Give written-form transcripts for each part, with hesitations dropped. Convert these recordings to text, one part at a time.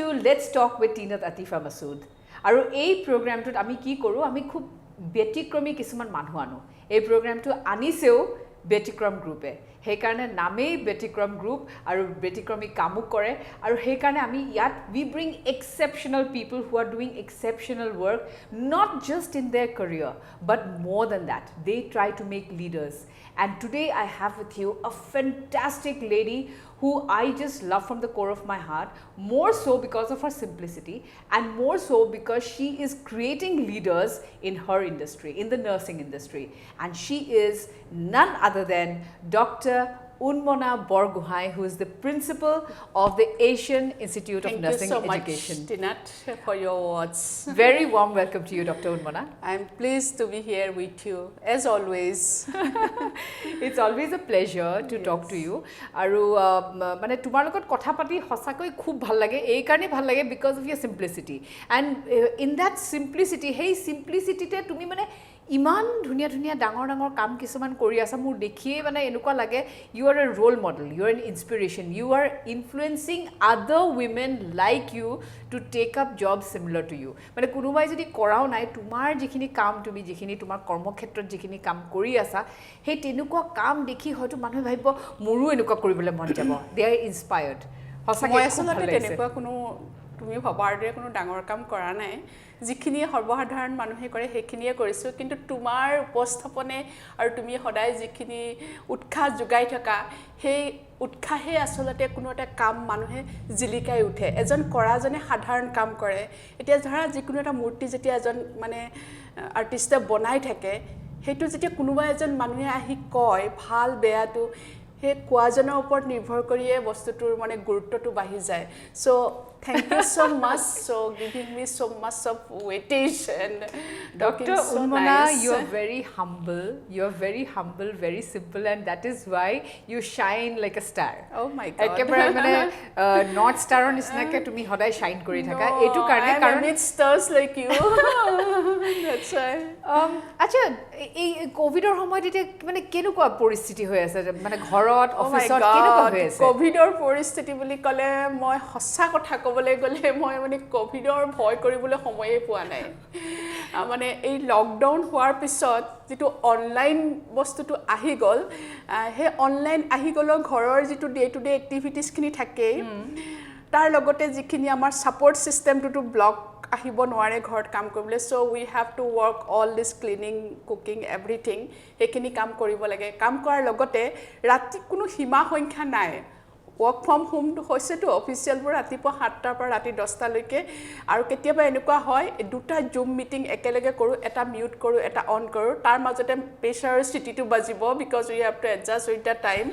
to Let's Talk with Teenat Atifa Masood. আৰু এই প্ৰগ্ৰামটোত আমি কি কৰোঁ আমি খুব ব্যতিক্ৰমী কিছুমান মানুহ আনো এই প্ৰগ্ৰামটো আনিছেও ব্যতিক্ৰম গ্ৰুপে সেইকাৰণে নামেই ব্যতিক্ৰম গ্ৰুপ আৰু ব্যতিক্ৰমী কামো কৰে আৰু সেইকাৰণে আমি ইয়াত we bring exceptional people who are doing exceptional work not just in their career but more than that they try to make leaders and today I have with you a fantastic lady who I just love from the core of my heart, more so because of her simplicity and more so because she is creating leaders in her industry, in the nursing industry. And she is none other than Dr. Unmona Borgohain, who is the principal of the Asian Institute of Nursing Education. Thank you so much, Tinat, for your words. Very warm welcome to you, Dr. Unmona. I'm pleased to be here with you, as always. It's always a pleasure to talk to you. আৰু মানে তোমাৰ লগত কথা পাতি হসাকৈ খুব ভাল লাগে এই কাৰণে ভাল লাগে because of your simplicity and in that simplicity hey simplicity তে তুমি মানে ইমান ধুনিয়া ধুনিয়া ডাঙৰ ডাঙৰ কাম কিছুমান কৰি আছা মোৰ দেখিয়ে মানে এনেকুৱা লাগে you are a role model you are an inspiration you are influencing other women like you to take up jobs similar to you মানে কোনোবাই যদি কৰাও নাই তোমাৰ যিখিনি কাম তুমি যিখিনি তোমাৰ কৰ্মক্ষেত্ৰত যিখিনি কাম কৰি আছা সেই তেনেকুৱা কাম দেখি হয়তো মানুহে ভাবিব মোৰো এনেকুৱা কৰিবলৈ মন যাব they are inspired হসাকৈ আচলতে তেনেকুৱা কোনো তুমি ভাবাৰ দৰে কোনো ডাঙৰ কাম কৰা নাই যিখিনি সৰ্বসাধাৰণ মানুহে কৰে সেইখিনিয়ে কৰিছো কিন্তু তোমাৰ উপস্থাপনে আৰু তুমি সদায় যিখিনি উৎসাহ যোগাই থকা সেই উৎসাহে আচলতে কোনো এটা কাম মানুহে জিলিকাই উঠে এজন কৰাজনে সাধাৰণ কাম কৰে এতিয়া ধৰা যিকোনো এটা মূৰ্তি যেতিয়া এজন মানে আৰ্টিষ্টে বনাই থাকে হেতু যেতিয়া কোনোবা এজন মানুহে আহি কয় ভাল বেয়াটো হে কোৱাজনৰ ওপৰত নিৰ্ভৰ কৰিয়ে বস্তুটোৰ মানে গুৰুত্বটো বাঢ়ি যায় so thank you so much so giving me so much of weightage and Dr. so Unmona nice. you are very humble very simple and that is why you shine like a star oh my god একেবাৰে মানে north ষ্টাৰৰ নিচিনাকে তুমি সদায় shine কৰি থাকা এটো কাৰণে কাৰণ it stars like you that's why আচ্ছা এই কোভিডৰ সময়ত এটা মানে কেনেকুৱা পৰিস্থিতি হৈ আছে মানে ঘৰত অফিসত কেনেকুৱা হৈ আছে কোভিডৰ পৰিস্থিতি বুলি ক'লে মই হসা কথা ক'বলৈ গ'লে মই মানে কোভিডৰ ভয় কৰিবলৈ সময়ে পোৱা নাই মানে এই লকডাউন হোৱাৰ পিছত যেটো অনলাইন বস্তুটো আহি গ'ল হে অনলাইন আহি গ'লৰ ঘৰৰ যেটো ডে টু ডে এক্টিভিটিজ খিনি থাকে তাৰ লগতে যিখিনি আমাৰ সাপোৰ্ট সিস্টেমটো ব্লক আহিব নোৱাৰে ঘৰত কাম কৰিবলৈ so we have to work all this cleaning cooking everything হেখিনি কাম কৰিব লাগে কাম কৰাৰ লগতে ৰাতি কোনো সীমা সংখ্যা নাই work from home হৈছে তো অফিচিয়াল বোৰ ৰাতিপুৱা 7টা পৰা ৰাতি 10টা লৈকে আৰু কেতিয়াবা এনেকুৱা হয় দুটা জুম মিটিং একেলগে কৰো এটা মিউট কৰো এটা অন কৰো তাৰ মাজতে প্ৰেছাৰ সিটিটো বাজিব because we have two adjust with the time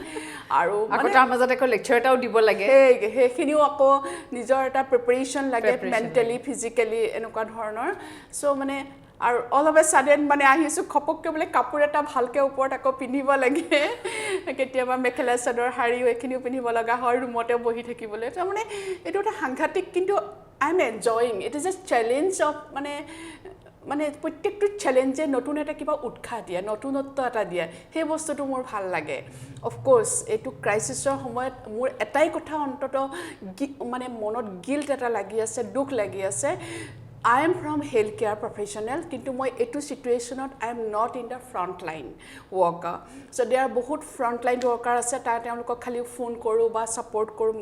আৰু আকৌ তাৰ মাজতে আকৌ লেকচাৰ এটাও দিব লাগে হেখিনিও আকৌ নিজৰ এটা প্ৰিপাৰেচন লাগে মেন্টালি ফিজিক্যালি এনেকুৱা ধৰণৰ সো মানে আৰু অল অফ এ সাডেন মানে আহিছো খপককে বলে কাপোৰ এটা ভালকে ওপৰত আকৌ পিন্ধিব লাগে কেতিয়াবা মেখেলা চাদৰ হাৰি এখিনিও পিন্ধিব লগা হয় ৰুমতে বহি থাকিবলৈ তো মানে এটো এটা সাংঘাতিক কিন্তু I am enjoying it is a challenge of মানে প্ৰত্যেকটো চ্যালেঞ্জে নতুন এটা কিবা উৎসাহ দিয়ে নতুনত্ব এটা দিয়ে সেই বস্তুটো মোৰ ভাল লাগে অফ কোৰ্স এটো ক্ৰাইসিছৰ সময়ত মোৰ এটাই কথা অন্তত মানে মনত গিল্ট এটা লাগি আছে দুখ লাগি আছে I am from healthcare professional কিন্তু মই এটো সিচুৱেশনত I am not in the front line worker so there are বহুত front line worker আছে তা তেওঁলোকক খালি ফোন কৰো বা সাপোৰ্ট কৰো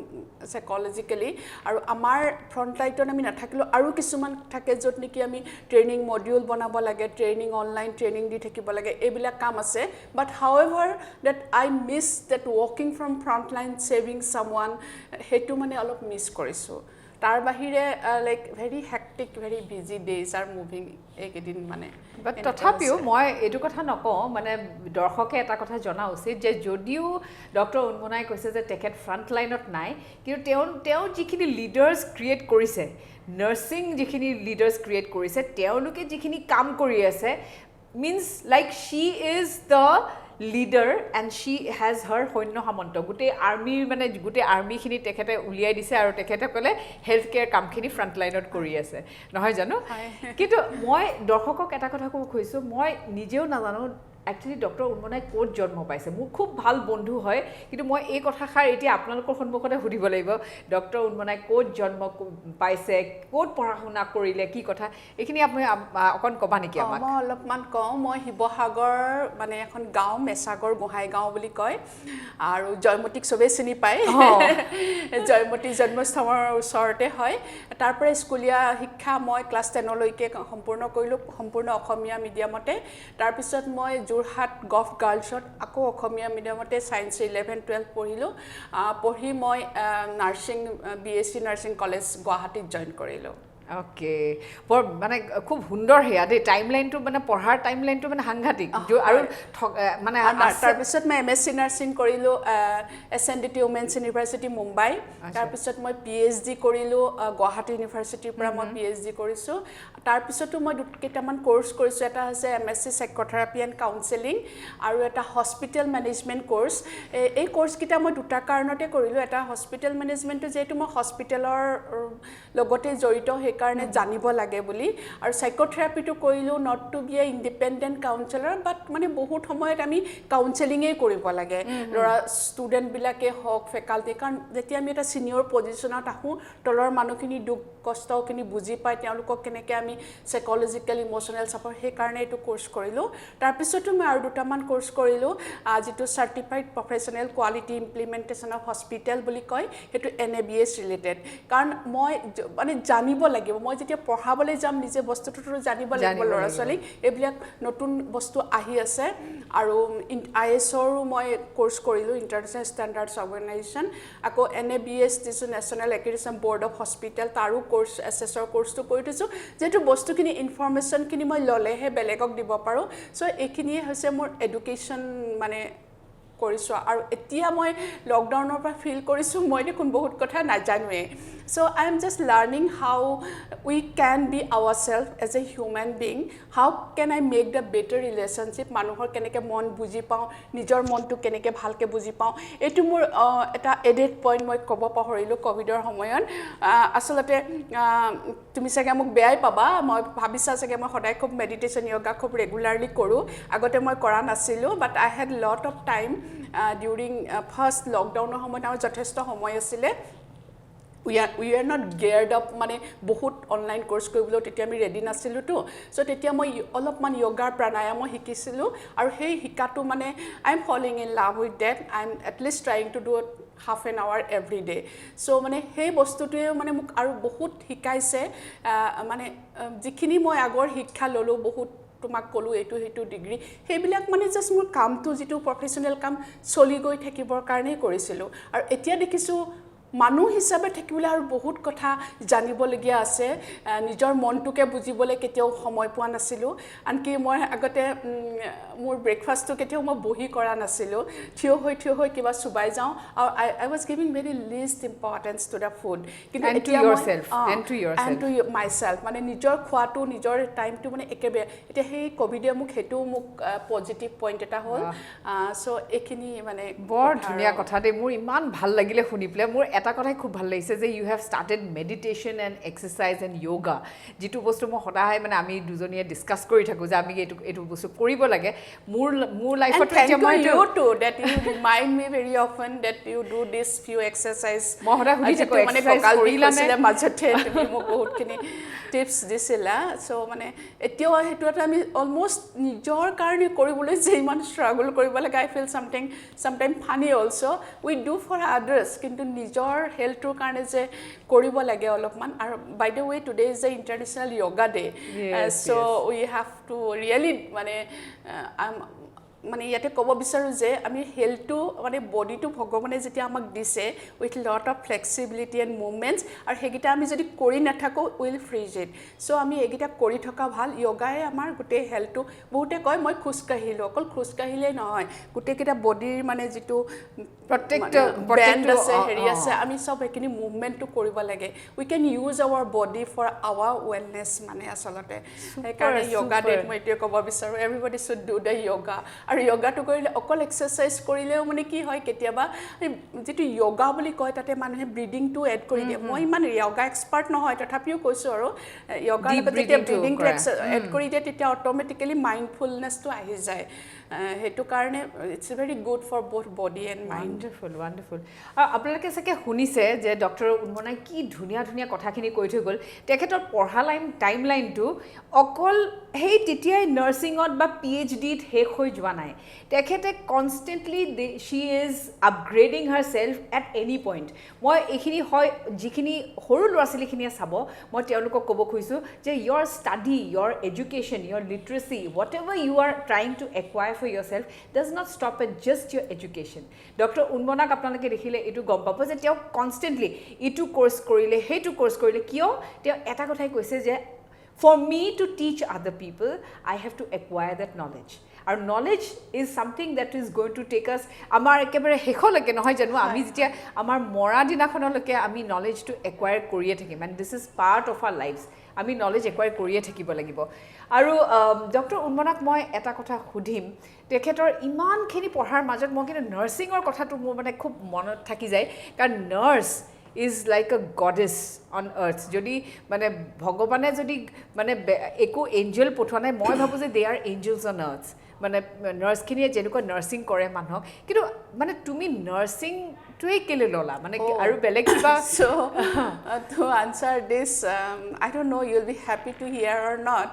সাইকোলজিক্যালি আৰু আমাৰ front line ত আমি নাথাকিলো আৰু কিছুমান থাকে যত নেকি আমি ট্ৰেইনিং মডিউল বনাব লাগে ট্ৰেইনিং অনলাইন ট্ৰেইনিং দি থাকিব লাগে এইবিলাক কাম আছে but however that I miss that walking from front line saving someone হেতু মানে অলপ মিস কৰিছো তাৰ বাহিৰে like very hectic very busy days are moving একেদিন মানে বাট তথাপিও মই এটো কথা নকওঁ মানে দৰ্শকে এটা কথা জনা উচিত যে যদিও ডক্টৰ উন্মনাই কৈছে যে তেখেত ফ্ৰন্ট লাইনত নাই কিন্তু তেওঁ যিখিনি লিডাৰ্স ক্ৰিয়েট কৰিছে নাৰ্সিং যিখিনি লিডাৰ্স ক্ৰিয়েট কৰিছে তেওঁলোকে যিখিনি কাম কৰি আছে means like she is the leader and she has her সৈন্য সামন্ত গুটে আৰ্মি মানে গুটে আৰ্মি খিনি তেখেতে উলিয়াই দিছে আৰু তেখেতে কলে হেলথ কেয়াৰ কামখিনি ফ্ৰন্ট লাইনত কৰি আছে নহয় জানো কিন্তু মই দৰ্শকক এটা কথা ক'ব খুজিছো মই নিজেও নাজানো একচুৱেলি ডক্টৰ উন্মনাই ক'ত জন্ম পাইছে মোৰ খুব ভাল বন্ধু হয় কিন্তু মই এই কথাষাৰ এতিয়া আপোনালোকৰ সন্মুখতে সুধিব লাগিব ডক্টৰ উন্মনাই ক'ত জন্ম পাইছে ক'ত পঢ়া শুনা কৰিলে কি কথা এইখিনি আপুনি অকণ ক'বা নেকি আমাক মই অলপমান কওঁ মই শিৱসাগৰ মানে এখন গাঁও মেছাগৰ গোহাঁইগাঁও বুলি কয় আৰু জয়মতীক চবেই চিনি পায় জয়মতী জন্মস্থানৰ ওচৰতে হয় তাৰ পৰা স্কুলীয়া শিক্ষা মই ক্লাছ 10 লৈকে সম্পূৰ্ণ কৰিলোঁ সম্পূৰ্ণ অসমীয়া মিডিয়ামতে তাৰপিছত মই যোৰহাট গভ গাৰ্লছত আকৌ অসমীয়া মিডিয়ামতে সায়েন্স 11 12 পঢ়িলোঁ পঢ়ি মই নাৰ্ছিং BSc নাৰ্ছিং কলেজ গুৱাহাটীত জইন কৰিলোঁ ওকে বৰ মানে খুব সুন্দৰ হেয়া দেই টাইমলাইনটো মানে পঢ়াৰ টাইমলাইনটো মানে সাংঘাতিক আৰু মানে তাৰপিছত মই MSc নাৰ্ছিং কৰিলোঁ SNDT উমেন্স ইউনিভাৰ্চিটি মুম্বাই তাৰপিছত মই PhD কৰিলোঁ গুৱাহাটী ইউনিভাৰ্চিটিৰ পৰা মই PhD কৰিছোঁ তাৰপিছতো মই কেইটামান কোৰ্চ কৰিছোঁ এটা হৈছে MSc সাইকোথেৰাপি এণ্ড কাউন্সেলিং আৰু এটা হস্পিটেল মেনেজমেণ্ট কোৰ্চ এই কোৰ্চকেইটা মই দুটা কাৰণতে কৰিলোঁ এটা হস্পিটেল মেনেজমেণ্টটো যিহেতু মই হস্পিটেলৰ লগতে জড়িত কাৰণে জানিব লাগে বুলি আৰু সাইকোথেৰাপিটো কৰিলোঁ not to be a independent counsellor but মানে বহুত সময়ত আমি কাউন্সেলিঙেই কৰিব লাগে ল'ৰা ষ্টুডেণ্টবিলাকে হওক ফেকাল্টি কাৰণ যেতিয়া আমি এটা ছিনিয়ৰ পজিশ্যনত আহোঁ তলৰ মানুহখিনি দুখ কষ্টখিনি বুজি পায় তেওঁলোকক কেনেকৈ আমি সাইক'লজিকেল ইম'চনেল ছাপৰ্ট সেইকাৰণে এইটো কোৰ্চ কৰিলোঁ তাৰপিছতো মই আৰু দুটামান কোৰ্চ কৰিলোঁ যিটো certified professional quality implementation of hospital বুলি কয় সেইটো NABS ৰিলেটেড কাৰণ মই মানে জানিব লাগিব মই যেতিয়া পঢ়াবলৈ যাম নিজে বস্তুটো জানিব লাগিব ল'ৰা ছোৱালীক এইবিলাক নতুন বস্তু আহি আছে আৰু ISOৰো মই কোৰ্চ কৰিলোঁ ইণ্টাৰনেশ্যনেল ষ্টেণ্ডাৰ্ডছ অৰ্গেনাইজেশ্যন আকৌ NABS যিটো national accreditation board of hospital তাৰো কোৰ্চ এছেছৰ কোৰ্চটো কৰি থৈছোঁ যিহেতু বস্তুখিনি ইনফৰমেশ্যনখিনি মই ল'লেহে বেলেগক দিব পাৰোঁ চ' এইখিনিয়ে হৈছে মোৰ এডুকেশ্যন মানে কৰিছোঁ আৰু এতিয়া মই লকডাউনৰ পৰা ফিল কৰিছোঁ মই দেখোন বহুত কথা নাজানোৱেই so' I am just learning how we can be our self as a human being how can I make the better relationship মানুহৰ কেনেকৈ মন বুজি পাওঁ নিজৰ মনটো কেনেকৈ ভালকৈ বুজি পাওঁ এইটো মোৰ এটা এডেড পইণ্ট মই ক'ব পাহৰিলোঁ ক'ভিডৰ সময়ত আচলতে তুমি চাগে মোক বেয়াই পাবা মই ভাবিছা চাগে মই সদায় খুব মেডিটেশ্যন য়োগা খুব ৰেগুলাৰলি কৰোঁ আগতে মই কৰা নাছিলোঁ but I had lot of time during first লকডাউনৰ সময়ত আমাৰ যথেষ্ট সময় আছিলে we are not geared up মানে বহুত অনলাইন কোৰ্চ কৰিবলৈ তেতিয়া আমি ৰেডি নাছিলোঁতো চ' তেতিয়া মই অলপমান য়োগাৰ প্ৰাণায়ামো শিকিছিলোঁ আৰু সেই শিকাটো মানে I am falling in love with that I am at least trying to do half an hour every day so' মানে সেই বস্তুটোৱে মানে মোক আৰু বহুত শিকাইছে মানে যিখিনি মই আগৰ শিক্ষা ল'লোঁ বহুত তোমাক ক'লোঁ এইটো সেইটো ডিগ্ৰী সেইবিলাক মানে জাষ্ট মোৰ কামটো যিটো প্ৰফেশ্যনেল কাম চলি গৈ থাকিবৰ কাৰণেই কৰিছিলোঁ আৰু এতিয়া দেখিছোঁ মানুহ হিচাপে থাকিবলৈ আৰু বহুত কথা জানিবলগীয়া আছে নিজৰ মনটোকে বুজিবলৈ কেতিয়াও সময় পোৱা নাছিলোঁ আনকি মই আগতে মোৰ ব্ৰেকফাষ্টটো কেতিয়াও মই বহি কৰা নাছিলোঁ থিয় হৈ কিবা চুবাই যাওঁ আৰু I was giving very least importance to the food কিন্তু টু মাইছেল্ফ মানে নিজৰ খোৱাটো নিজৰ টাইমটো মানে একেবাৰে এতিয়া সেই ক'ভিডে সেইটোও মোক পজিটিভ পইণ্ট এটা হ'ল চ' এইখিনি মানে বৰ ধুনীয়া কথা দেই মোৰ ইমান ভাল লাগিলে শুনি পেলাই মোৰ এটা কথাই খুব ভাল লাগিছে যে you have started meditation and exercise and yoga যিটো বস্তু মই সদায় মানে আমি দুজনীয়ে ডিছকাছ কৰি থাকোঁ যে আমি এইটো বস্তু কৰিব লাগে মোৰ লাইফত মই সদায় শুনি থাকোঁ মাজতে তুমি মোক বহুতখিনি টিপছ দিছিলা চ' মানে এতিয়াও সেইটো এটা আমি অলমষ্ট নিজৰ কাৰণে কৰিবলৈ যে ইমান ষ্ট্ৰাগল কৰিব লাগে I feel sometime funny also' we do for others কিন্তু নিজৰ হেল্থটোৰ কাৰণে যে কৰিব লাগে অলপমান আৰু by the way today is the international yoga day so' we have to really মানে ইয়াতে ক'ব বিচাৰোঁ যে আমি হেল্থটো মানে বডিটো ভগৱানে যেতিয়া আমাক দিছে with lot of flexibility and movements আৰু সেইকেইটা আমি যদি কৰি নাথাকোঁ উইল ফ্ৰিজ ইট চ' আমি এইকেইটা কৰি থকা ভাল য়োগাই আমাৰ গোটেই হেল্থটো বহুতে কয় মই খোজকাঢ়িলোঁ অকল খোজকাঢ়িলেই নহয় গোটেইকেইটা বডিৰ মানে যিটো প্ৰত্যেকটো ব্ৰেণ্ড আছে হেৰি আছে আমি চব সেইখিনি মুভমেণ্টটো কৰিব লাগে we can use our body for our wellness মানে আচলতে সেইকাৰণে য়োগা ডেত মই এইটোৱে ক'ব বিচাৰোঁ everybody should do the yoga আৰু য়োগাটো কৰিলে অকল এক্সাৰচাইজ কৰিলেও মানে কি হয় কেতিয়াবা যেটো য়োগা বুলি কয় তাতে মানুহে ব্ৰিডিংটো এড কৰি দিয়ে মই ইমান য়োগা এক্সপাৰ্ট নহয় তথাপিও কৈছো আৰু য়োগাৰ লগত যেতিয়া ব্ৰিডিংটো এড কৰি দিয়ে তেতিয়া অটোমেটিক্যালি মাইন্ডফুলনেছটো আহি যায় হেতু কাৰণে it's very good for both body and mind wonderful আপোনালোকে চাগে শুনিছে যে ডক্টৰ উন্মনাই কি ধুনীয়া ধুনীয়া কথাখিনি কৈ থৈ গ'ল তেখেতৰ পঢ়া টাইমলাইনটো অকল সেই তেতিয়াই নাৰ্ছিঙত বা PhDত শেষ হৈ যোৱা নাই তেখেতে constantly she is upgrading herself at any point মই এইখিনি হয় যিখিনি সৰু ল'ৰা ছোৱালীখিনিয়ে চাব মই তেওঁলোকক ক'ব খুজিছোঁ যে your study your education your literacy whatever you are trying to acquire for yourself does not stop at just your education. Dr. Unmonak আপোনালোকে দেখিলে এটো গম পাব যে তেওঁ কনষ্টেণ্টলি ইটো কোৰ্স কৰিলে হেতু কোৰ্স কৰিলে কিয় তেওঁ এটা কথাই কৈছে যে for me to teach other people I have to acquire that knowledge. Our knowledge is something that is going to take us আমাৰ একেবাৰে হেখলৈকে নহয় জানো আমি যেতিয়া আমাৰ মৰা দিনাখনলৈকে আমি knowledge to acquire কৰিয়ে থাকিম and this is part of our lives আমি knowledge acquire কৰিয়ে থাকিব লাগিব আৰু ডক্টৰ উন্মনাক মই এটা কথা সুধিম তেখেতৰ ইমানখিনি পঢ়াৰ মাজত মই কিন্তু নাৰ্ছিঙৰ কথাটো মোৰ মানে খুব মনত থাকি যায় কাৰণ nurse is like a goddess on earth যদি মানে ভগৱানে যদি মানে একো এঞ্জেল পঠোৱা নাই মই ভাবো যে they are angels on earth মানে নাৰ্ছখিনিয়ে যেনেকুৱা নাৰ্ছিং কৰে মানুহক কিন্তু মানে তুমি নাৰ্ছিংটোৱে কেলে ল'লা মানে আৰু বেলেগ কিবা so to answer this I don't know you'll be happy to hear or not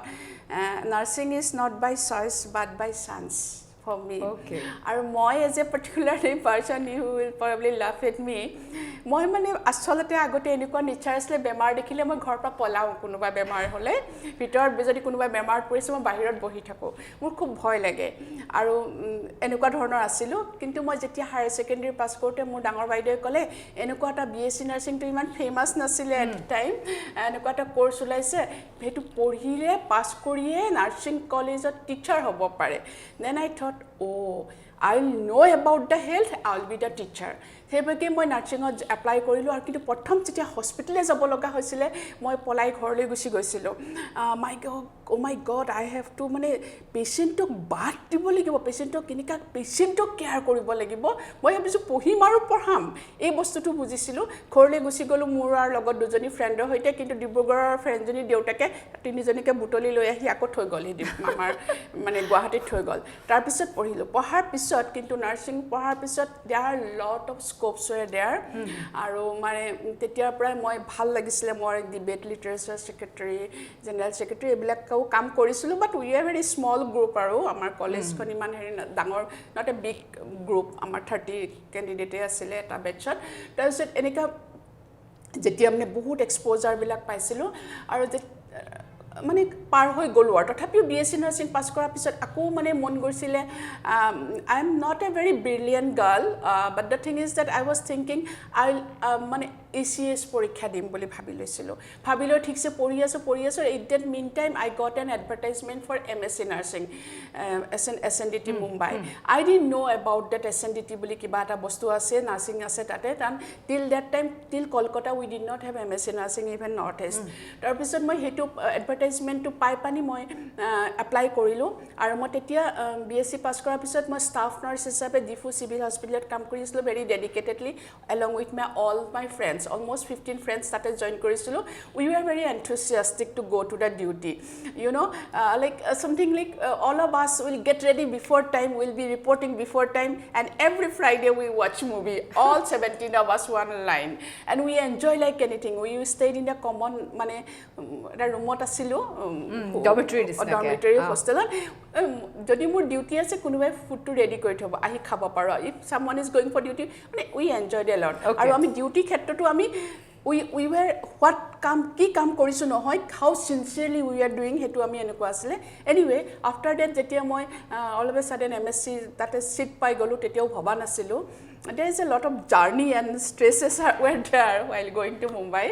nursing is not by choice but by chance for me okay আৰু মই as a particularly person you will probably laugh at me মই মানে আসলতে আগতে এনেকুৱা nature আছিলে বেমাৰ দেখিলে মই ঘৰৰ পৰা পলাও কোনোবা বেমাৰ হলে ভিতৰত যদি কোনোবা বেমাৰ পৰিছে মই বাহিৰত বহি থাকো মোৰ খুব ভয় লাগে আৰু এনেকুৱা ধৰণৰ আছিলো কিন্তু মই যেতিয়া হায়াৰ সেকেন্ডাৰী পাছ কৰোতে মোৰ ডাঙৰ বাইদেৱে ক'লে এনেকুৱা এটা BSc নাৰ্ছিংটো ইমান ফেমাস নাছিলে এট টাইম এনেকুৱা এটা কোৰ্স ওলাইছে হেতু পঢ়িলে পাছ কৰিয়ে নাৰ্ছিং কলেজত টিচাৰ হ'ব পাৰে then I thought oh I'll know about the health I'll be the teacher সেইবাবে মই নাৰ্ছিঙত এপ্লাই কৰিলো আৰু কিন্তু প্ৰথম যেতিয়া হস্পিটেলে যাব লগা হৈছিল মই পলাই ঘৰলৈ গুছি গৈছিল মাই গড আই হেভ টু মানে পেশেন্টক বাট দিব লাগিব পেশেন্টক কিনিকা পেশেন্টক কেয়াৰ কৰিব লাগিব মই ভাবিছো পঢ়িম আৰু পঢ়াম এই বস্তুটো বুজিছিলো ঘৰলৈ গুছি গলো মোৰ আৰু লগত দুজনী ফ্ৰেণ্ডৰ হৈতে কিন্তু ডিব্ৰুগড়ৰ ফ্ৰেণ্ডজনী দেউতাকে তিনিজনীকে বুটলি লৈ আহি আকৌ থৈ গ'ল আমাৰ মানে গুৱাহাটীত থৈ গ'ল তাৰ পিছত পঢ়িলো পঢ়াৰ পিছত কিন্তু নাৰ্ছিং পঢ়াৰ পিছত there are lot of scopes were there আৰু মানে তেতিয়াৰ পৰা মই ভাল লাগিছিল মই debate literature secretary general secretary এইবিলাক কাম কৰিছিলো but we are very small group আৰু আমাৰ কলেজখন ইমান হেৰি ডাঙৰ নট এ বিগ গ্ৰুপ আমাৰ 30 ক্যান্ডিডেটে আছিল এটা বেচত তাৰপিছত এনেকা যেতিয়া মানে বহুত এক্সপোজাৰ বিলাক পাইছিলো আৰু মানে পাৰ হৈ গলো আৰু তথাপিও BSc নাৰ্ছিং পাছ কৰাৰ পিছত আকৌ মানে মন গৈছিলে I am not a very brilliant girl but the thing is that I was thinking I'll মানে ACS পৰীক্ষা দিম বুলি ভাবি লৈছিলো ভাবিলো ঠিকছে পঢ়ি আছো at that meantime I got an advertisement for MSc nursing SNDT Mumbai I didn't know about that SNDT বুলি কিবা এটা বস্তু আছে নাৰ্ছিং আছে তাতে till that time till Kolkata we did not have MSc nursing even north east তাৰ পিছত মই হেতু advertisement to পাই পানি মই এপ্লাই কৰিলো আৰু মই তেতিয়া BSc পাছ কৰাৰ পিছত মই ষ্টাফ নাৰ্ছ হিচাপে ডিফু সিভিল হস্পিটেলত কাম কৰিছিলো very dedicatedly along with all my friends almost 15 friends started join কৰিছিলো we were very enthusiastic to go to the duty you know like something like all of us will get ready before time we'll be reporting before time and every Friday we watch movie all 17 of us one line and we enjoy like anything we stayed in the common মানে এটা ৰুমত আছিলো ডৰমিটৰি হোষ্টেলত যদি মোৰ duty আছে কোনোবাই ফুডটো ready কৰি থব আহি খাব পাৰো if someone is going for duty মানে we enjoyed a lot আৰু আমি ডিউটি ক্ষেত্ৰটো আমি we were what কি কাম কৰিছো নহয় how sincerely we are doing হেতু আমি এনেকুৱা আছিল anyway after that যেতিয়া মই all of a sudden MSc তাতে সিট পাই গলো তেতিয়াও ভবা নাছিলো there is a lot of journey and stresses were there while going to Mumbai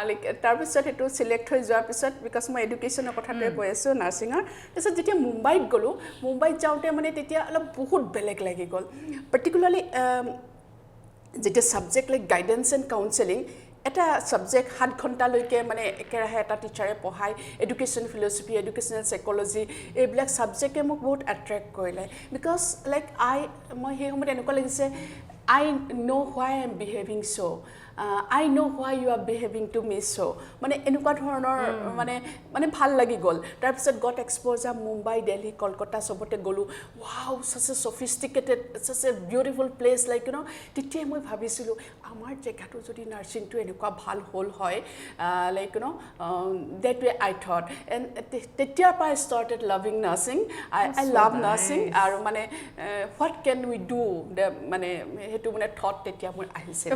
like tar pisot etu select hoi joar pisot because my education কথাতে কৈ আছো নাৰ্ছিঙৰ তাৰপিছত যেতিয়া মুম্বাইত গলো মুম্বাইত যাওঁতে মানে তেতিয়া অলপ বহুত বেলেগ লাগি গল particularly যেতিয়া subject like guidance and counseling এটা সাবজেক্ট 7 ঘণ্টালৈকে মানে একেৰাহে এটা টিচাৰে পঢ়ায় এডুকেশ্যন ফিলচফি এডুকেশ্যনেল সাইকোলজি এইবিলাক সাবজেক্টে মোক বহুত এট্ৰেক্ট কৰিলে বিকজ লাইক মই সেই সময়ত এনেকুৱা লাগিছে I know why I am behaving so. I know why you are behaving to me so. মানে এনেকুৱা ধৰণৰ মানে ভাল লাগি গ'ল তাৰপিছত গট এক্সপ'জাৰ মুম্বাই দিল্লী কলকাতা চবতে গ'লোঁ wow such a sophisticated such a beautiful place like you know তেতিয়াই মই ভাবিছিলোঁ আমাৰ জেগাটো যদি নাৰ্ছিংটো এনেকুৱা ভাল হ'ল হয় like you know that way I thought and তেতিয়াৰ পৰা I started loving nursing I love nursing আৰু মানে what can we do মানে হেতু মানে থট তেতিয়া মোৰ আহিছিল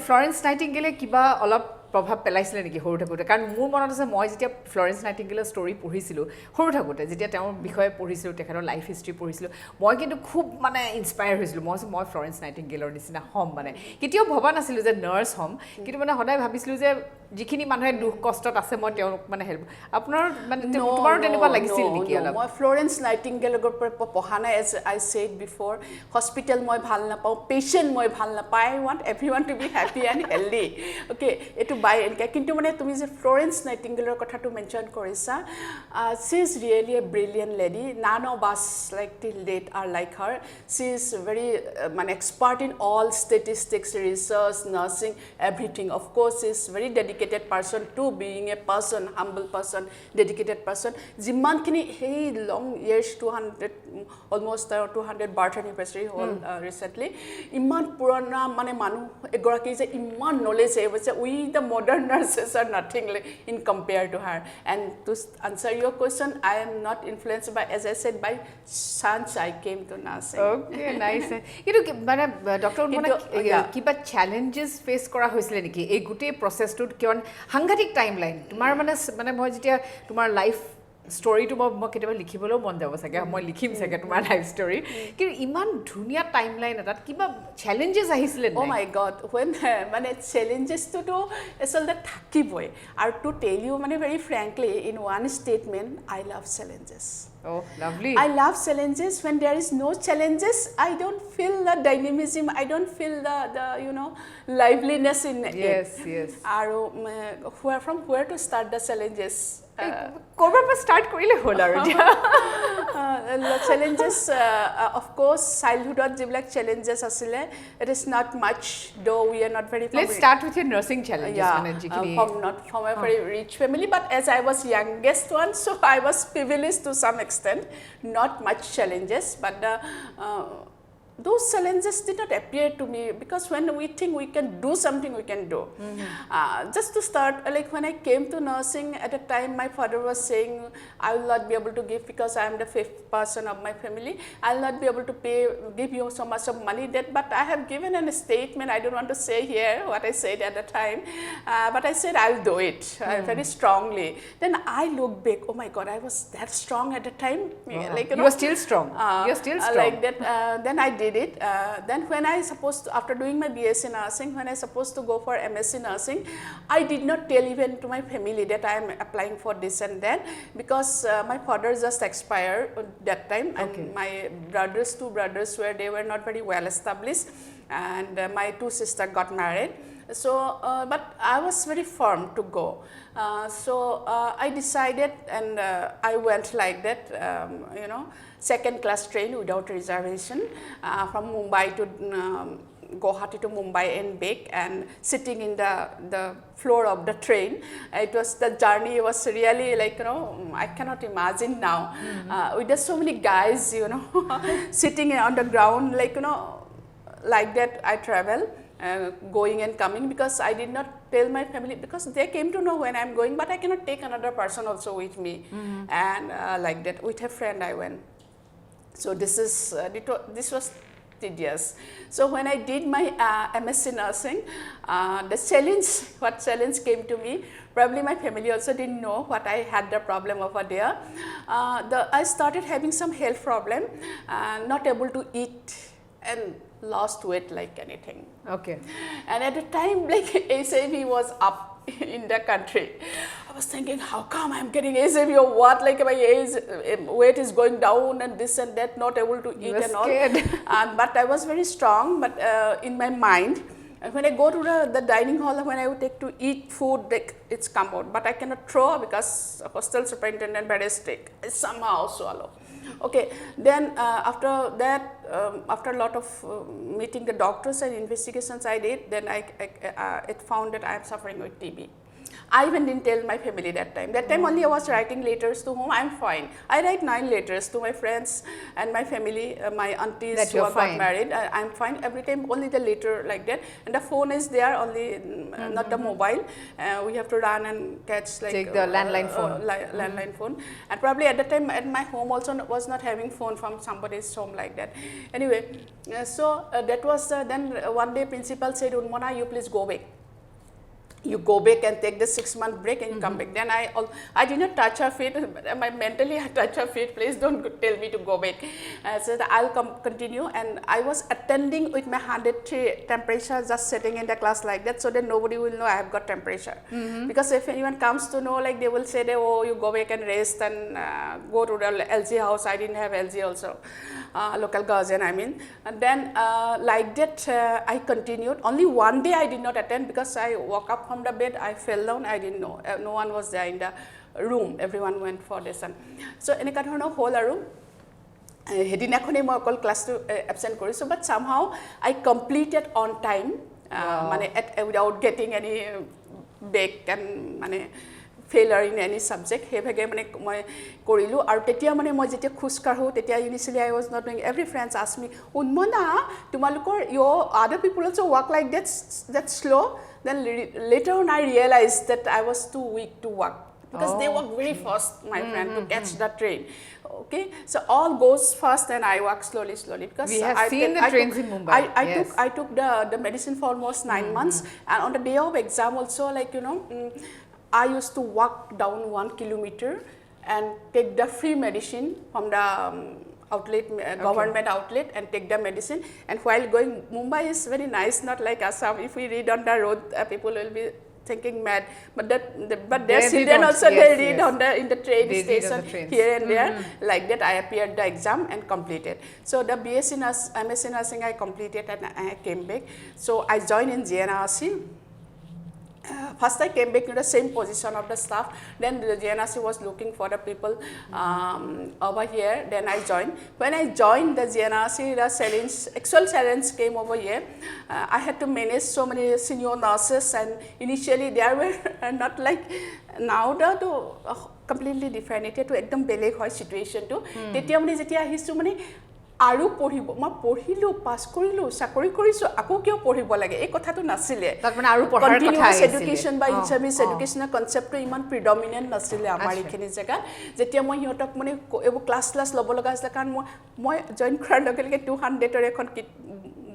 ফ্লৰেন্স নাইটিংগেলে কিবা অলপ প্ৰভাৱ পেলাইছিলে নেকি সৰু থাকোঁতে কাৰণ মোৰ মনত আছে মই যেতিয়া ফ্লৰেন্স নাইটিংগেলৰ ষ্টৰী পঢ়িছিলোঁ সৰু থাকোঁতে যেতিয়া তেওঁৰ বিষয়ে পঢ়িছিলোঁ তেখেতৰ লাইফ হিষ্ট্ৰী পঢ়িছিলোঁ মই কিন্তু খুব মানে ইনস্পায়াৰ হৈছিলোঁ মই ফ্লৰেন্স নাইটিংগেলৰ নিচিনা হ'ম মানে কেতিয়াও ভবা নাছিলোঁ যে নাৰ্ছ হ'ম কিন্তু মানে সদায় ভাবিছিলোঁ যে যিখিনি মানুহে দুখ কষ্টত আছে মই তেওঁলোক মানে হেল্প আপোনাৰ মানে তোমাৰো তেনেকুৱা লাগিছিল নেকি অলপ মই ফ্লৰেন্স নাইটিংগেলৰ পৰা পঢ়া নাই as I said before hospital মই ভাল নাপাওঁ পেচেণ্ট মই ভাল নাপাওঁ I want everyone to be happy and healthy okay এইটো বাই এনেকৈ কিন্তু মানে তুমি যে ফ্লৰেন্স নাইটিংগেলৰ কথাটো মেনশ্যন কৰিছা she is really a brilliant lady none of us like till date are like her she is very মানে expert in all statistics research nursing everything of course is very dedicated person to being a person humble person dedicated person যিমানখিনি সেই long years 200 almost 200 birth anniversary হ'ল recently ইমান পুৰণা মানে মানুহ এগৰাকী যে ইমান নলেজ আহিছে we the modern nurses are nothing in compare to her and to answer your question I am not influence by as I said by chance I came to nursing okay nice কিন্তু মানে doctor মানে কিবা challenges face কৰা হৈছিলে নেকি এই গোটেই প্ৰচেছটোত কিমান সাংঘাতিক টাইম লাইন তোমাৰ মানে মই যেতিয়া তোমাৰ লাইফ ষ্টৰিটো মই কেতিয়াবা লিখিবলৈও মন যাব চাগে মই লিখিম চাগে তোমাৰ লাইফ ষ্টৰি কিন্তু ইমান ধুনীয়া টাইম লাইন এটাত কিবা চেলেঞ্জেছ আহিছিলে অ' মাই গড ৱেন মানে চেলেঞ্জেছটোতো আচলতে থাকিবই আৰু টু টেল ইউ মানে very frankly in one statement I love challenges Oh, lovely. I love challenges. When there is no challenges, I don't feel the dynamism. I don't feel the you know liveliness in it. Yes. Aro from where to start the challenges? Korba pa start korile hol aru challenges of course childhood jiblak challenges asile it is not much though we are not very let's start with your nursing challenges from a very rich family but as I was youngest one so I was privileged to some extent not much challenges but those challenges did not appear to me because when we think we can do something we can do just to start like when I came to nursing at a time my father was saying I will not be able to give because I am the fifth person of my family I will not be able to give you so much of money that but I have given a statement I don't want to say here what I said at the time but I said I will do it very strongly then I look back oh my god I was that strong at the time like you are still strong you're still strong like that then I did it then when I supposed to, after doing my BSc nursing when I supposed to go for MSc nursing I did not tell even to my family that I am applying for this and that because my father just expired that time and my two brothers they were not very well established and my two sisters got married so but I was very firm to go so I decided and I went like that you know second class train without reservation from Mumbai to Guwahati to Mumbai and back and sitting in the floor of the train it was the journey was really like you know I cannot imagine now with so many guys you know sitting on the ground like you know like that I travel going and coming because I did not tell my family because they came to know when I'm going but I cannot take another person also with me and like that with a friend I went so this was tedious so when I did my MSc nursing the challenge came to me probably my family also didn't know what I had the problem over there I started having some health problem not able to eat and lost weight like anything okay and at the time like HIV was up in the country I was thinking how come I'm getting HIV or what like my weight is going down and this and that not able to eat and all but I was very strong but in my mind When I go to the dining hall, when I would take to eat food, like it's come out, but I cannot throw because hostel superintendent very strict. I somehow swallow. Okay, then after that, after a lot of meeting the doctors and investigations I did, then it found that I am suffering with TB. I even didn't tell my family that time. That time only I was writing letters to whom I'm fine. I write 9 letters to my friends and my family, my aunties that who you're got fine. married. I'm fine every time, only the letter like that. And the phone is there, only not the mobile. We have to run and catch like take the landline phone. Landline phone. And probably at the time at my home also was not having phone from somebody's home like that. Anyway, so that was then one day principal said, Unmona, you please go back. You go back and take the 6-month break and you come back. Then I did not touch her feet. Mentally I touch her feet. Please don't tell me to go back. So I'll continue. And I was attending with my 103 temperature, just sitting in the class like that, so that nobody will know I have got temperature. Because if anyone comes to know, like they will say, that, oh, you go back and rest and go to the LG house. I didn't have LG also, local guardian I mean. And then like that I continued. Only one day I did not attend because I woke up from the bed, I fell down, I didn't know. No one was there in the room. Everyone went for lesson. So এনেকা ধৰণৰ হ'ল আৰু হেদিনাখনে মই অকল ক্লাছটো absent কৰিছো, but somehow I completed on time, মানে without getting any back and মানে failure in any subject. হেভাগে মানে মই কৰিলো আৰু তেতিয়া মানে মই যেতিয়া খুজ কাঢ়ো তেতিয়া initially I was not doing. Every friends asked me, Unmona, তোমালোকৰ your other people also walk like that slow. Then later on I realized that I was too weak to walk because they walk very fast, my friend, to catch the train. Okay, so all goes fast and I walk slowly because we have seen the trains in Mumbai. I took the medicine for almost 9 months, and on the day of exam also, like I used to walk down 1 kilometer and take the free medicine from the outlet, government outlet, and take the medicine. And while going, Mumbai is very nice, not like Assam. If we read on the road, people will be thinking mad. But their children also they read on in the train station here and there. Like that, I appeared the exam and completed. So the MSc nursing I completed and I came back. So I joined in GNRC. First I came back to the same position of the staff. Then the GNRC was looking for the people over here. Then I joined. When I joined the GNRC, the actual challenge came over here. I had to manage so many senior nurses, and initially they were not like now the completely different. It to ekdom beleg hoy situation to. Tetia mane jetia ahisu mane আৰু পঢ়িব মই পঢ়িলো pass কৰিলো চাকৰি কৰিছো আকৌ কিয় পঢ়িব লাগে এই কথাটো নাছিলে তাত মানে আৰু পঢ়াৰ কথা আহিছিল এডুকেশন বা ইনচাৰ্ভিস এডুকেশনাল কনসেপ্টটো ইমান প্ৰিডমিনেন্ট নাছিলে আমাৰ ইখিনি জায়গা যেতিয়া মই হিহঁতক মানে এব ক্লাছ ল'ব লগা আছিল কাৰণ মই জয়েন কৰাৰ লগে লগে 200 ৰ এখন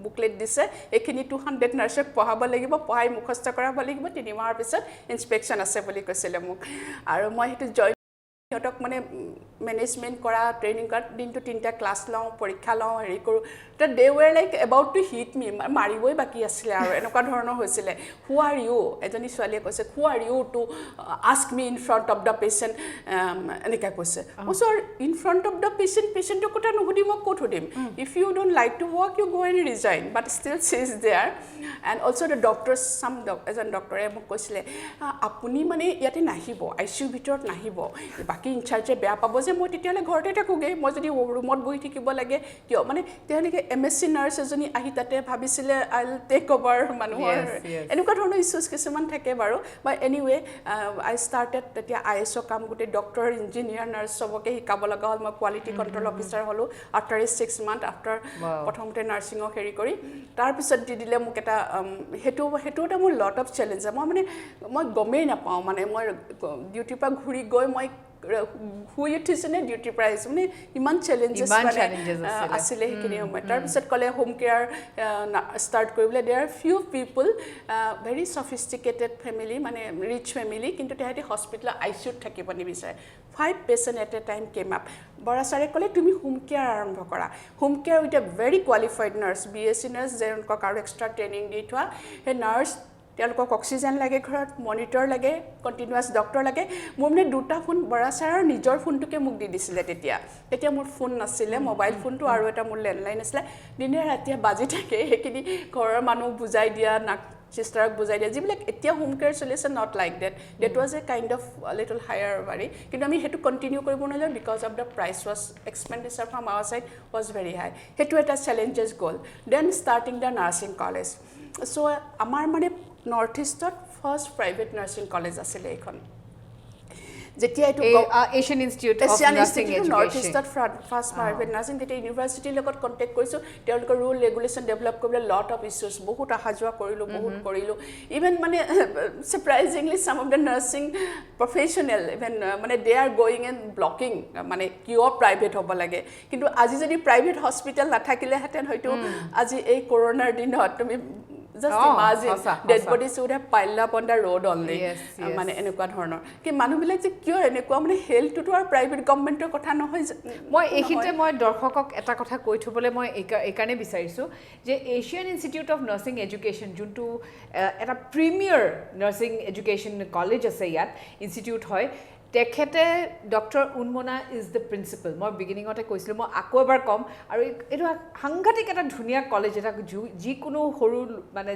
বুকলেট দিছে এখিনি 200 নাৰ্ছক পঢ়াব লাগিব পঢ়াই মুখস্থ কৰাব লাগিব 3 মাহৰ পিছত ইনস্পেকশন আছে বুলি কৈছিলে মোক আৰু মই হেতু জয়েন হিহঁতক মানে management kora training card din to 3ta class law porikha law heri koru that they were like about to hit me mariboi baki asile aru enoka dhorono hoisile who are you ejoni swali koise who are you to ask me in front of the patient enika koise so in front of the patient kota nuhudi mo kot hodim if you don't like to work you go and resign but still she is there and also the doctors as a doctor e mo koisile apuni mane yate nahibo ICU bitorot nahibo baki in charge beya pabo মই তেতিয়ালে ঘৰতে থাকোগে মই যদি ৰুমত বহি থাকিব লাগে কিয় মানে তেহনিকে MSc নাৰ্ছ এজনী আহি তাতে ভাবিছিলে আই উইল টেক ওভাৰ মানুহৰ এনেকুৱা ধৰণৰ ইস্যুজ কিছুমান থাকে বাৰু বাট এনিৱে আই ষ্টাৰ্টেড তেতিয়া ISO কাম গোটে ডক্টৰ ইঞ্জিনিয়াৰ নাৰ্ছ সবকে শিকাব লগা হ'ল মই কোৱালিটি কন্ট্ৰল অফিচাৰ হলো আফটাৰ 6 মান্থ আফটাৰ প্ৰথমতে নাৰ্ছিংক হেৰি কৰি তাৰ পিছত দি দিলে মোক এটা হেতু এটা মোৰ লট অফ চেলেঞ্জ মই গমেই নাপাওঁ মানে মই ডিউটিৰ পৰা ঘূৰি গৈ মই হুই উঠিছনে ডিউটি প্ৰাইজ মানে ইমান চেলেঞ্জেছ মানে আসলে হেকিনি সময় তাৰ পিছত কলে হোম কেয়াৰ ষ্টাৰ্ট কৰিবলৈ there few people very sophisticated family মানে ৰিচ ফেমিলি কিন্তু তেহেতি হস্পিটেল ICU থাকিব নিবিচাৰে 5 patient at a time came up Bora সাৰে কলে তুমি হোম কেয়াৰ আৰম্ভ কৰা home care with a very qualified nurse BSc nurse যেনক আৰু এক্সট্ৰা ট্ৰেইনিং দি থোৱা হে নাৰ্ছ তেওঁলোকক অক্সিজেন লাগে ঘৰত মনিটৰ লাগে কণ্টিনিউৱাছ ডক্টৰ লাগে মোৰ মানে দুটা ফোন বৰা ছাৰৰ নিজৰ ফোনটোকে মোক দি দিছিলে তেতিয়া মোৰ ফোন নাছিলে মোবাইল ফোনটো আৰু এটা মোৰ লেণ্ডলাইন আছিলে দিনে ৰাতিয়ে বাজি থাকে সেইখিনি ঘৰৰ মানুহ বুজাই দিয়া চিষ্টাৰক বুজাই দিয়া যিবিলাক এতিয়া হোম কেয়াৰ চলিছে not like that was a kind of little higher বাৰী কিন্তু আমি সেইটো কণ্টিনিউ কৰিব নোৱাৰিলোঁ because of the price was expenditure from our side was very high সেইটো এটা চেলেঞ্জেছ গ'ল then starting the nursing college so' আমাৰ মানে নৰ্থ ইষ্টত ফাৰ্ষ্ট প্ৰাইভেট নাৰ্ছিং কলেজ আছিলে এইখন যেতিয়া এইটো Asian institute of nursing education north ইষ্টত ফাৰ্ষ্ট প্ৰাইভেট নাৰ্ছিং তেতিয়া ইউনিভাৰ্চিটিৰ লগত কণ্টেক্ট কৰিছোঁ তেওঁলোকৰ ৰুল ৰেগুলেশ্যন ডেভেলপ কৰিবলৈ লট অফ ইছ্যুজ বহুত অহা যোৱা কৰিলোঁ ইভেন মানে ছাৰপ্ৰাইজিংলি চাম of the nursing professional even মানে দে আৰ গয়িং এণ্ড ব্লকিং মানে কিয় প্ৰাইভেট হ'ব লাগে কিন্তু আজি যদি প্ৰাইভেট হস্পিটেল নাথাকিলেহেঁতেন হয়তো আজি এই কৰোণাৰ দিনত তুমি just imagine dead bodies would have piled up on the road only মানে এনেকুৱা ধৰণৰ কি মানুহবিলাক যে কিয় এনেকুৱা মানে হেল্থটো আৰু প্ৰাইভেট গভৰ্ণমেণ্টৰ কথা নহয় মই এইখিনিতে মই দৰ্শকক এটা কথা কৈ থবলৈ মই এইকাৰণে বিচাৰিছোঁ যে Asian institute of nursing education যোনটো এটা প্ৰিমিয়াৰ নাৰ্ছিং এডুকেশ্যন কলেজ আছে ইয়াত ইনষ্টিটিউট হয় তেখেতে ডক্টৰ উন্মনা ইজ দ্য প্ৰিন্সিপাল মই বিগিনিঙতে কৈছিলোঁ মই আকৌ এবাৰ ক'ম আৰু এইটো সাংঘাতিক এটা ধুনীয়া কলেজ এটা যিকোনো সৰু মানে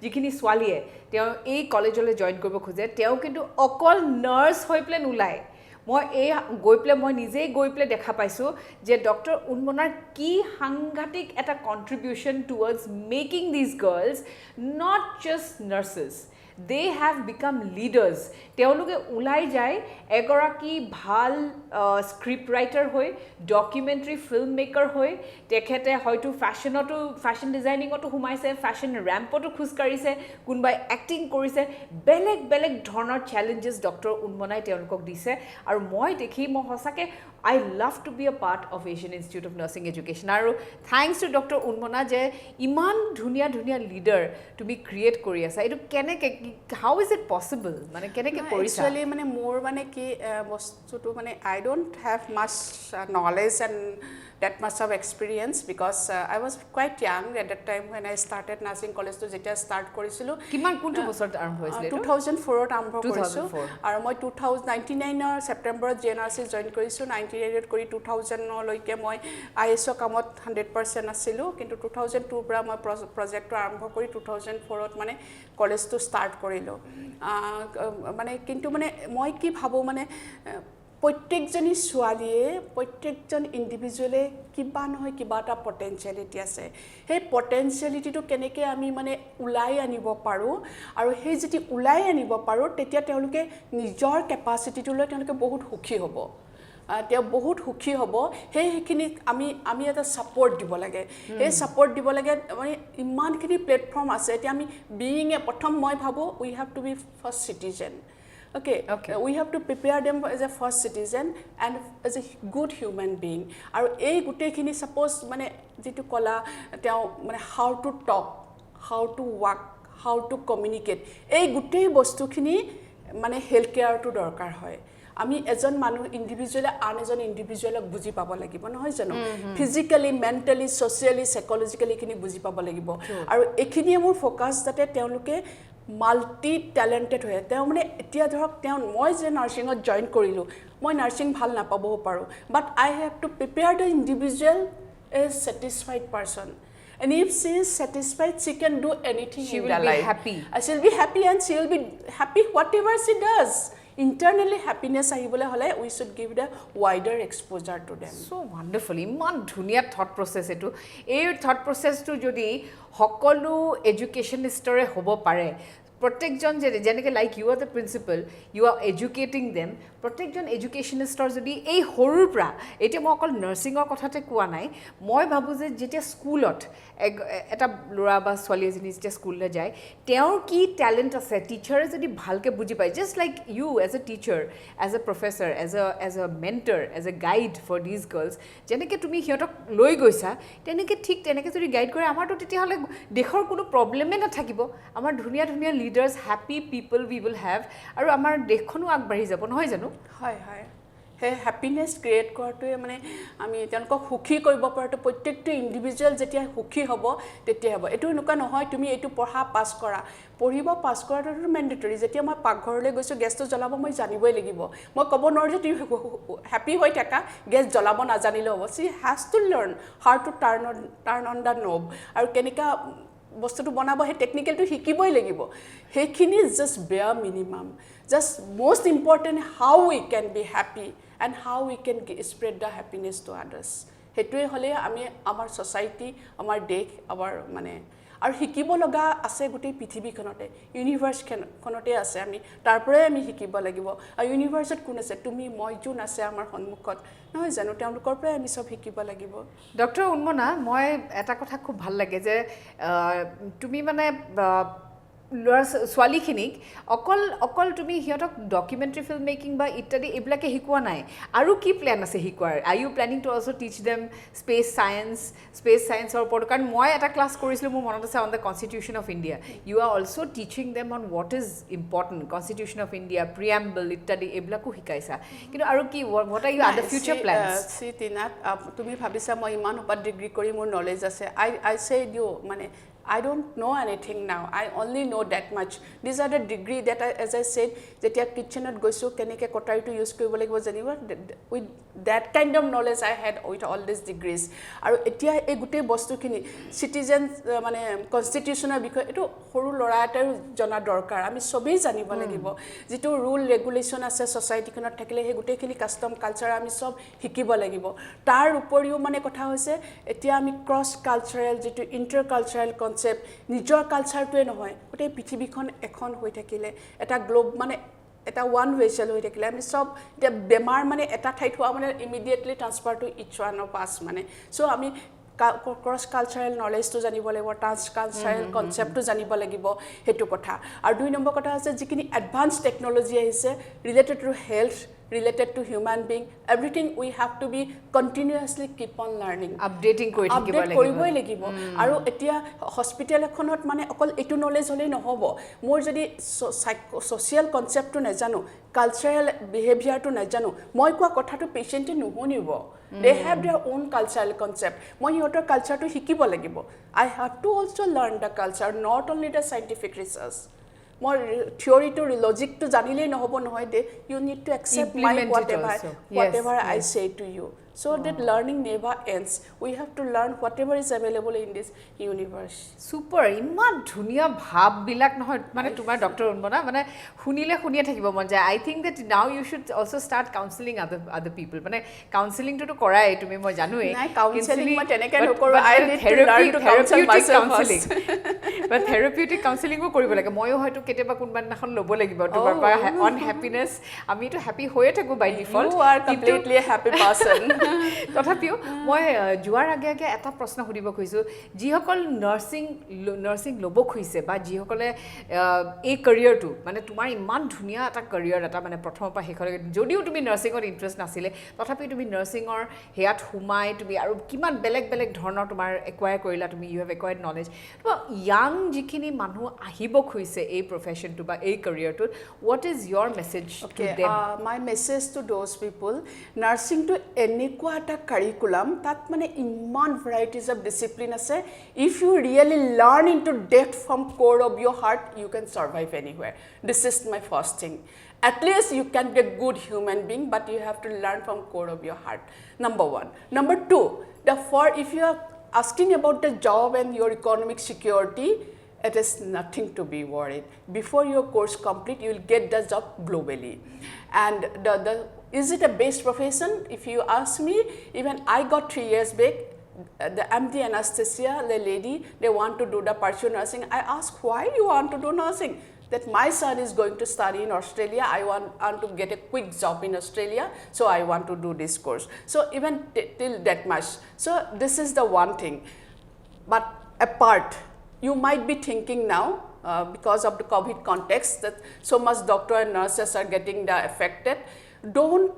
যিখিনি ছোৱালীয়ে তেওঁ এই কলেজলৈ জইন কৰিব খোজে তেওঁ কিন্তু অকল নাৰ্ছ হৈ পেলাই নোলায় মই এই মই নিজেই গৈ পেলাই দেখা পাইছোঁ যে ডক্টৰ উন্মনাৰ কি সাংঘাতিক এটা contribution towards making these girls not just nurses they have become leaders তেওঁলোকে ওলাই যায় এগৰাকী ভাল স্ক্ৰিপ্ট ৰাইটাৰ হৈ ডকুমেণ্টাৰী ফিল্ম মেকাৰ হৈ তেখেতে হয়তো ফেশ্বন ডিজাইনিঙতো সোমাইছে ফেশ্বন ৰেম্পতো খোজকাঢ়িছে কোনোবাই এক্টিং কৰিছে বেলেগ ধৰণৰ চেলেঞ্জেছ ডক্টৰ উন্মনাই তেওঁলোকক দিছে আৰু মই সঁচাকৈ I love to be a part of Asian Institute of Nursing Education আৰু thanks to Dr. উন্মনা যে ইমান ধুনীয়া লিডাৰ তুমি ক্ৰিয়েট কৰি আছা এইটো কেনেকৈ how is it possible মানে কেনেকৈ কৰিছা actually মানে মোৰ মানে কি বস্তুটো মানে I don't have much knowledge and that much of experience because I was quite young at that time when I started nursing college to যেতিয়া start কৰিছিলোঁ কিমান কোনটো বছৰত আৰম্ভ হৈছিল 2004ত আৰম্ভ কৰিছোঁ আৰু মই 2099ৰ ছেপ্টেম্বৰত JNRC জইন কৰিছোঁ 98ত কৰি 2000লৈকে মই ISO কামত 100% আছিলোঁ কিন্তু 2002ৰ পৰা মই প্ৰজেক্টটো আৰম্ভ কৰি 2004ত মানে কলেজটো ষ্টাৰ্ট কৰিলোঁ মানে কিন্তু মানে মই কি ভাবোঁ মানে প্ৰত্যেকজনী ছোৱালীয়ে প্ৰত্যেকজন ইণ্ডিভিজুৱেলে কিবা নহয় কিবা এটা পটেঞ্চিয়েলিটি আছে সেই পটেঞ্চিয়েলিটিটো কেনেকৈ আমি মানে ওলাই আনিব পাৰোঁ আৰু সেই যদি ওলাই আনিব পাৰোঁ তেতিয়া তেওঁলোকে নিজৰ কেপাচিটিটোলৈ তেওঁলোকে বহুত সুখী হ'ব তেওঁ বহুত সুখী হ'ব সেইখিনিত আমি এটা ছাপৰ্ট দিব লাগে সেই ছাপৰ্ট দিব লাগে মানে ইমানখিনি প্লেটফৰ্ম আছে এতিয়া আমি বিইং প্ৰথম মই ভাবোঁ we have to be first citizen Okay, we have to prepare them as a first citizen and as a good human being. আৰু এই গোটেইখিনি suppose মানে যেটো কলা তেওঁ মানে how to talk, how to walk, how to communicate. এই গোটেই বস্তুখিনি মানে হেল্থ কেয়াৰটো দৰকাৰ হয় আমি এজন মানুহ ইন্ডিভিজুৱেল আন এজন ইন্ডিভিজুৱেলক বুজি পাব লাগিব নহয় জানো ফিজিক্যালি মেন্টালি সোশিয়ালি সাইকোলজিক্যালি খিনি বুজি পাব লাগিব আৰু এখিনিয়ে মোৰ ফোকাস যাতে তেওঁলোকে মাল্টি টেলেন্টেড হয় তেওঁ মানে এতিয়া ধৰক তেওঁ মই যে নাৰ্ছিঙত জইন কৰিলোঁ মই নাৰ্ছিং ভাল নাপাবও পাৰোঁ but I have to prepare the individual a satisfied person and if she is satisfied she can do anything she in will the be life happy she will be happy and she will be happy whatever she does internally happiness ahibole hole we should give the wider exposure to them so wonderful iman dhuniya thought process etu ei thought process tu jodi hokolu educationister hobo pare প্ৰত্যেকজন যেনেকৈ like you are the principal you are educating them প্ৰত্যেকজন এডুকেশ্যনিষ্টৰ যদি এই সৰুৰ পৰা এতিয়া মই অকল নাৰ্ছিঙৰ কথাতে কোৱা নাই মই ভাবোঁ যে যেতিয়া স্কুলত এটা ল'ৰা বা ছোৱালী এজনী যেতিয়া স্কুললৈ যায় তেওঁৰ কি টেলেণ্ট আছে টিচাৰে যদি ভালকৈ বুজি পায় just like you as a teacher as a professor as a mentor as a guide for these girls যেনেকৈ তুমি সিহঁতক লৈ গৈছা তেনেকৈ ঠিক তেনেকৈ যদি গাইড কৰে আমাৰতো তেতিয়াহ'লে দেশৰ কোনো প্ৰব্লেমেই নাথাকিব আমাৰ ধুনীয়া leaders happy people we will have আৰু আমাৰ দেশখনো আগবাঢ়ি যাব নহয় জানো হয় সেই হ্যাপিনেছ ক্ৰিয়েট কৰাটোৱে মানে আমি তেওঁলোকক সুখী কৰিব পৰাটো প্ৰত্যেকটো ইণ্ডিভিজুৱেল যেতিয়া সুখী হ'ব তেতিয়া হ'ব এইটো এনেকুৱা নহয় তুমি এইটো পঢ়া পাছ কৰা পঢ়িব পাছ কৰাটো মেণ্ডেটৰী যেতিয়া মই পাকঘৰলৈ গৈছোঁ গেছটো জ্বলাব মই জানিবই লাগিব মই ক'ব নোৱাৰোঁ যে তুমি হেপী হৈ থাকা গেছ জ্বলাব নাজানিলেও হ'ব C has to learn how to turn on the নব আৰু কেনেকুৱা বস্তুটো বনাব সেই টেকনিকেলটো শিকিবই লাগিব সেইখিনি just bare minimum just most important how we can be happy and how we can spread the happiness to others সেইটোৱে হ'লে আমি আমাৰ ছ'চাইটি আমাৰ দেশ আমাৰ মানে আৰু শিকিব লগা আছে গোটেই পৃথিৱীখনতে ইউনিভাৰ্ছখনতে আছে আমি তাৰ পৰাই আমি শিকিব লাগিব আৰু ইউনিভাৰ্ছত কোন আছে তুমি মই যোন আছে আমাৰ সন্মুখত নহয় জানো তেওঁলোকৰ পৰাই আমি চব শিকিব লাগিব ডক্টৰ উন্মনা মই এটা কথা খুব ভাল লাগে যে তুমি মানে ল'ৰা ছোৱালীখিনিক অকল তুমি সিহঁতক ডকুমেণ্টাৰী ফিল্ম মেকিং বা ইত্যাদি এইবিলাকে শিকোৱা নাই আৰু কি প্লেন আছে শিকোৱাৰ I you planning to also' teach them space ছায়েন্সৰ ওপৰত কাৰণ মই এটা ক্লাছ কৰিছিলোঁ মোৰ মনত আছে on the constitution of India you are also' teaching them on what is important constitution of India preamble ইত্যাদি এইবিলাকো শিকাইছা কিন্তু আৰু কি what are you other future plans চি টিনাত তুমি ভাবিছা মই ইমান সোপাত ডিগ্ৰী কৰি মোৰ নলেজ আছে আই চে ইউ মানে I don't know anything now. I only know that much. These are the degree that as I said, যেতিয়া kitchenত গৈছো কেনেকৈ কটাৰীটো ইউজ কৰিব লাগিব জানিব with that kind of knowledge I had with all these degrees. আৰু এতিয়া এই গোটেই বস্তুখিনি চিটিজেন মানে কনষ্টিটিউশ্যনৰ বিষয়ে এইটো সৰু ল'ৰা এটাও জনা দৰকাৰ আমি চবেই জানিব লাগিব যিটো ৰুল ৰেগুলেশ্যন আছে ছ'চাইটিখনত থাকিলে সেই গোটেইখিনি কাষ্টম কালচাৰ আমি চব শিকিব লাগিব তাৰ উপৰিও মানে কথা হৈছে এতিয়া আমি ক্ৰছ কালচাৰেল যিটো ইণ্টাৰ কালচাৰেল কনচেপ্ট নিজৰ কালচাৰটোৱে নহয় গোটেই পৃথিৱীখন এখন হৈ থাকিলে এটা গ্লোব মানে এটা ওৱান ৱেচেল হৈ থাকিলে আমি চব এতিয়া বেমাৰ মানে এটা ঠাইত হোৱা মানে immediately transfer two is one of আছ মানে চ' আমি ক্ৰছ কালচাৰেল নলেজটো জানিব লাগিব ট্ৰান্স কালচাৰেল কনচেপ্টটো জানিব লাগিব সেইটো কথা আৰু দুই নম্বৰ কথা হৈছে যিখিনি এডভান্স টেকন'লজি আহিছে related to health related to human being everything we have to be continuously keep on learning updating কৰিবই লাগিব আৰু এতিয়া হস্পিটেল এখনত মানে অকল এইটো নলেজ হ'লেই নহ'ব মোৰ যদি ছ'চিয়েল কনচেপ্টটো নাজানো কালচাৰেল বিহেভিয়াৰটো নাজানো মই কোৱা কথাটো পেচেণ্টে নুশুনিব they have their own cultural concept মই সিহঁতৰ কালচাৰটো শিকিব লাগিব I have to also learn the culture not only the scientific research more theory to logic to janile no hobo nohoy de you need to accept my whatever I say to you so that learning never ends we have to learn whatever is available in this universe super iman dhuniya bhab bilak nohoy mane tumar doctor unbona mane hunile huniya thakibo mon jay I think that now you should also start counseling other people mane counseling to korai tumi moi janu e na counseling ma teneke no koru I need to learn to counsel myself but therapeutic counseling ko koribo lage moyo hoyto keteba kunba nakhon lobo lagibo tumar pa on happiness ami to happy hoye thaku by default you are completely a happy person তথাপিও মই জুৱাৰ আগে আগে এটা প্ৰশ্ন সুধিব খুজিছোঁ যিসকল নাৰ্ছিং ল'ব খুজিছে বা যিসকলে এই কেৰিয়াৰটো মানে তোমাৰ ইমান ধুনীয়া এটা কেৰিয়াৰ এটা মানে প্ৰথমৰ পৰা শেষলৈকে যদিও তুমি নাৰ্ছিঙত ইণ্টাৰেষ্ট নাছিলে তথাপিও তুমি নাৰ্ছিঙৰ হেয়াত সোমাই তুমি আৰু কিমান বেলেগ বেলেগ ধৰণৰ তোমাৰ একুৱায়াৰ কৰিলা তুমি you have acquired knowledge young যিখিনি মানুহ আহিব খুজিছে এই প্ৰফেশ্যনটো বা এই কেৰিয়াৰটোত what is your message to them my message to those people নাৰ্ছিংটো এনেকুৱা এটা কাৰিকুলাম তাত মানে ইমান ভেৰাইটিজ অফ ডিচিপ্লিন আছে if you really learn in to depth from core of your heart you can survive anywhere this is my first thing at least you can be a good human being but you have to learn from core of your heart number one number two if you are asking about the job and your economic security it is nothing to be worried before your course complete you will get the job globally and is it a best profession if you ask me even I got 3 years back the MD anesthesia the lady they want to do the pursue nursing I asked why you want to do nursing that my son is going to study in Australia I want to get a quick job in Australia so I want to do this course so even till that much so this is the one thing but apart you might be thinking now because of the COVID context that so much doctor and nurses are getting affected don't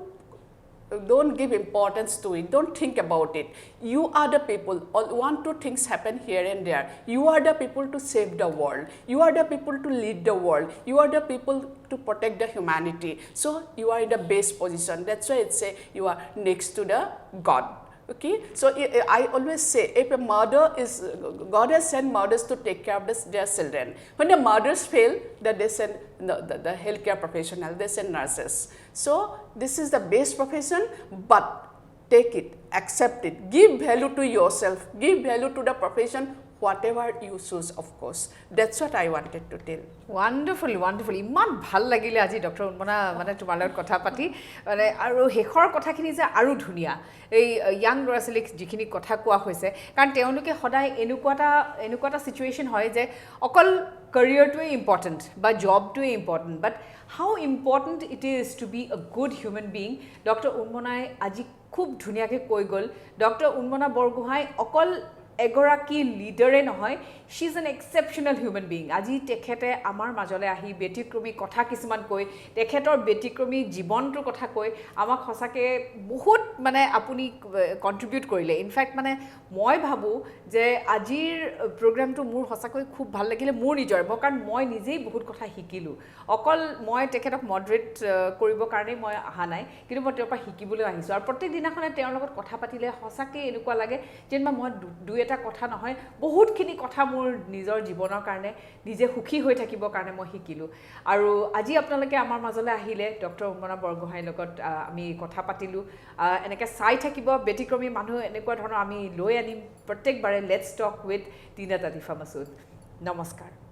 don't give importance to it, don't think about it. You are the people, one two things happen here and there. You are the people to save the world, you are the people to lead the world, you are the people to protect the humanity. So you are in the best position. That's why it say you are next to the God. Okay, so I always say, if a mother is, God has sent mothers to take care of their children. When the mothers fail, that they send the healthcare professional, they send nurses. So this is the best profession, but take it, accept it, give value to yourself, give value to the profession, whatever you choose, of course. That's what I wanted to tell. Wonderful, wonderful. ইমান ভাল লাগিলে আজি doctor উন্মনা মানে তোমাৰ লগত কথা পাতি মানে আৰু শেষৰ কথাখিনি যে আৰু ধুনীয়া এই ইয়াং ল'ৰা ছোৱালীক যিখিনি কথা কোৱা হৈছে কাৰণ তেওঁলোকে সদায় এনেকুৱা এটা চিটুৱেশ্যন হয় যে অকল career-টোৱে ইম্পৰ্টেণ্ট বা জবটোৱে important but how important it is to be a good human being doctor উন্মনাই আজি খুব ধুনীয়াকৈ কৈ গ'ল ডক্টৰ উন্মনা বৰগোহাঁই অকল এগৰাকী লিডাৰে নহয় she is an exceptional human being আজি তেখেতে আমাৰ মাজলৈ আহি ব্যতিক্ৰমী কথা কিছুমান কৈ তেখেতৰ ব্যতিক্ৰমী জীৱনটোৰ কথা কৈ আমাক সঁচাকৈ বহুত মানে আপুনি কন্ট্ৰিবিউট কৰিলে ইনফ্যাক্ট মানে মই ভাবো যে আজিৰ প্ৰগ্ৰামটো মোৰ সঁচাকৈ খুব ভাল লাগিলে মোৰ নিজৰ কাৰণ মই নিজেই বহুত কথা শিকিলোঁ অকল মই তেখেতক মডাৰেট কৰিবৰ কাৰণে মই অহা নাই কিন্তু মই তেওঁৰ পৰা শিকিবলৈ আহিছোঁ আৰু প্ৰত্যেক দিনাখনে তেওঁৰ লগত কথা পাতিলে সঁচাকৈ এনেকুৱা লাগে যেন মই দুই এটা কথা নহয় বহুতখিনি কথা মোৰ নিজৰ জীৱনৰ কাৰণে নিজে সুখী হৈ থাকিবৰ কাৰণে মই শিকিলোঁ আৰু আজি আপোনালোকে আমাৰ মাজলৈ আহিলে ডক্টৰ উন্মনা বৰগোহাঁইৰ লগত আমি কথা পাতিলোঁ এনেকৈ চাই থাকিব ব্যতিক্ৰমী মানুহ এনেকুৱা ধৰণৰ আমি লৈ আনিম প্ৰত্যেকবাৰে let's talk with Tina Atifa Masud নমস্কাৰ